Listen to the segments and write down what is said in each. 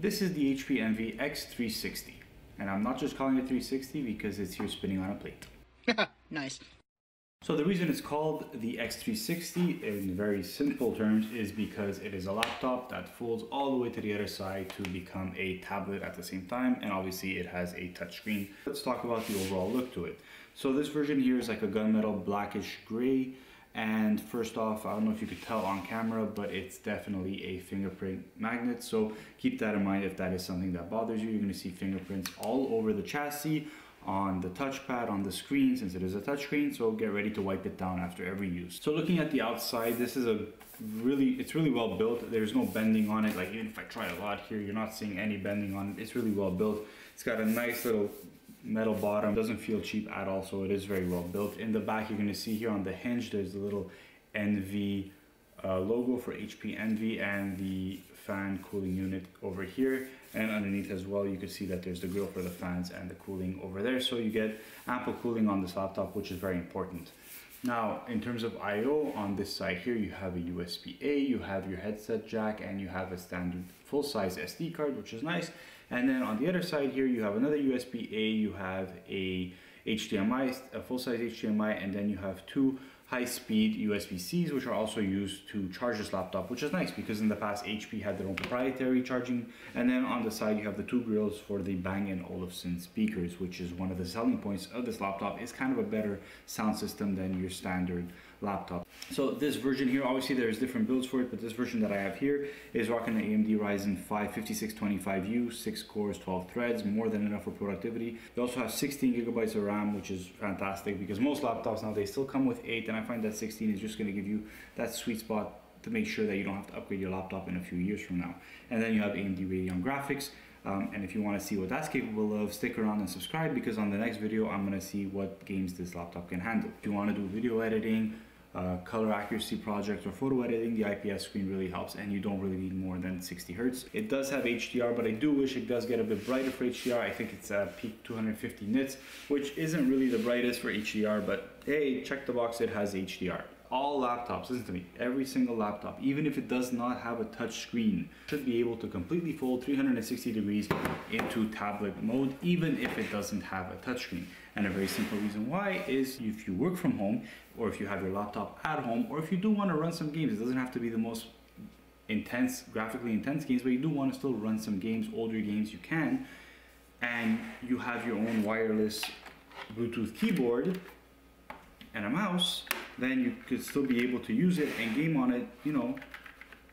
This is the HP Envy X360, and I'm not just calling it 360 because it's here spinning on a plate. Nice. So the reason it's called the X360 in very simple terms is because it is a laptop that folds all the way to the other side to become a tablet at the same time, and obviously it has a touchscreen. Let's talk about the overall look to it. So this version here is like a gunmetal blackish gray, and first off, I don't know if you could tell on camera, but it's definitely a fingerprint magnet, so keep that in mind if that is something that bothers you. You're going to see fingerprints all over the chassis, on the touchpad, on the screen, since it is a touchscreen, so get ready to wipe it down after every use. So looking at the outside, this is it's really well built. There's no bending on it. Like even if I try a lot here, you're not seeing any bending on it. It's really well built. It's got a nice little metal bottom, doesn't feel cheap at all, so it is very well built. In the back, you're going to see here on the hinge, there's the little NV logo for HP Envy and the fan cooling unit over here, and underneath as well you can see that there's the grill for the fans and the cooling over there, so you get ample cooling on this laptop, which is very important. Now in terms of I/O, on this side here you have a USB-A, you have your headset jack, and you have a standard full-size SD card, which is nice. And then on the other side here you have another USB-A, you have a HDMI, a full-size HDMI, and then you have two high-speed USB-Cs, which are also used to charge this laptop, which is nice because in the past HP had their own proprietary charging. And then on the side you have the two grills for the Bang & Olufsen speakers, which is one of the selling points of this laptop. It's kind of a better sound system than your standard laptop. So this version here, obviously there's different builds for it, but this version that I have here is rocking an AMD Ryzen 5 5625U, 6 cores, 12 threads, more than enough for productivity. They also have 16 gigabytes of RAM, which is fantastic because most laptops now, they still come with 8, and I find that 16 is just going to give you that sweet spot to make sure that you don't have to upgrade your laptop in a few years from now. And then you have AMD Radeon graphics. And if you want to see what that's capable of, stick around and subscribe, because on the next video I'm going to see what games this laptop can handle. If you want to do video editing, color accuracy projects, or photo editing, the IPS screen really helps, and you don't really need more than 60 Hz. It does have HDR, but I do wish it does get a bit brighter for HDR. I think it's peak 250 nits, which isn't really the brightest for HDR, but hey, check the box, it has HDR. All laptops, listen to me, every single laptop, even if it does not have a touch screen, should be able to completely fold 360 degrees into tablet mode, even if it doesn't have a touchscreen. And a very simple reason why is if you work from home, or if you have your laptop at home, or if you do want to run some games, it doesn't have to be the most intense, graphically intense games, but you do want to still run some games, older games, you can, and you have your own wireless Bluetooth keyboard and a mouse, then you could still be able to use it and game on it, you know,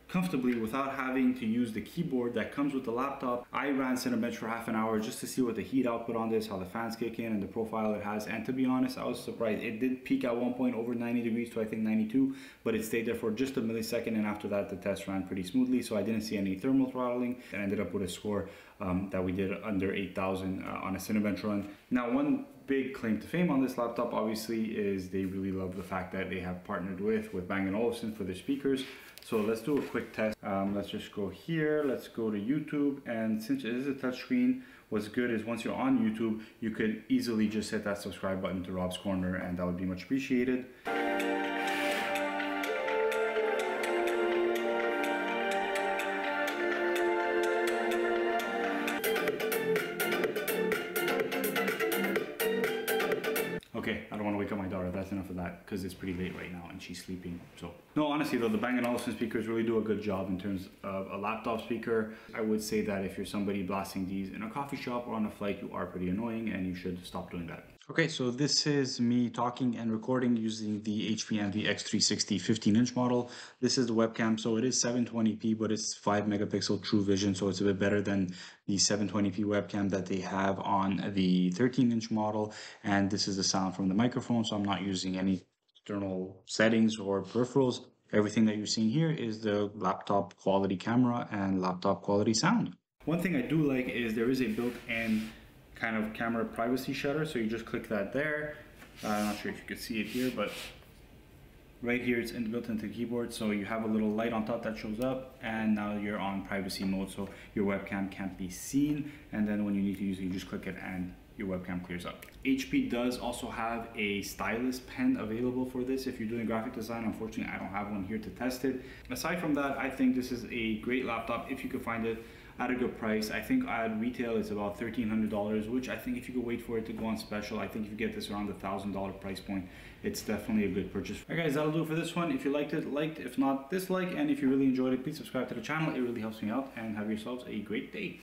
comfortably without having to use the keyboard that comes with the laptop. I ran Cinebench for half an hour just to see what the heat output on this, how the fans kick in, and the profile it has. And to be honest, I was surprised. It did peak at one point over 90 degrees to I think 92, but it stayed there for just a millisecond, and after that the test ran pretty smoothly, so I didn't see any thermal throttling, and ended up with a score that we did under 8,000 on a Cinebench run. Now, one big claim to fame on this laptop obviously is they really love the fact that they have partnered with Bang & Olufsen for their speakers. So let's do a quick test. Let's just go here, let's go to YouTube, and since it is a touchscreen, what's good is once you're on YouTube, you could easily just hit that subscribe button to Rob's Corner, and that would be much appreciated. Okay, I don't want to wake up my daughter, that's enough of that, because it's pretty late right now and she's sleeping. So no, honestly though, the Bang & Olufsen speakers really do a good job in terms of a laptop speaker. I would say that if you're somebody blasting these in a coffee shop or on a flight, you are pretty annoying and you should stop doing that. Okay, so this is me talking and recording using the HP Envy X360 15-inch model. This is the webcam, so it is 720p, but it's 5 megapixel true vision, so it's a bit better than the 720p webcam that they have on the 13-inch model. And this is the sound from the microphone, so I'm not using any external settings or peripherals. Everything that you're seeing here is the laptop quality camera and laptop quality sound. One thing I do like is there is a built-in kind of camera privacy shutter, so you just click that there. I'm not sure if you can see it here, but right here it's built into the keyboard, so you have a little light on top that shows up, and now you're on privacy mode, so your webcam can't be seen, and then when you need to use it, you just click it and your webcam clears up. HP does also have a stylus pen available for this if you're doing graphic design. Unfortunately, I don't have one here to test it. Aside from that, I think this is a great laptop if you can find it. at a good price. I think at retail it's about $1,300, which I think if you could wait for it to go on special, I think if you get this around the $1,000 price point, it's definitely a good purchase. Alright guys, that'll do it for this one. If you liked it, liked. If not, dislike. And if you really enjoyed it, please subscribe to the channel. It really helps me out. And have yourselves a great day.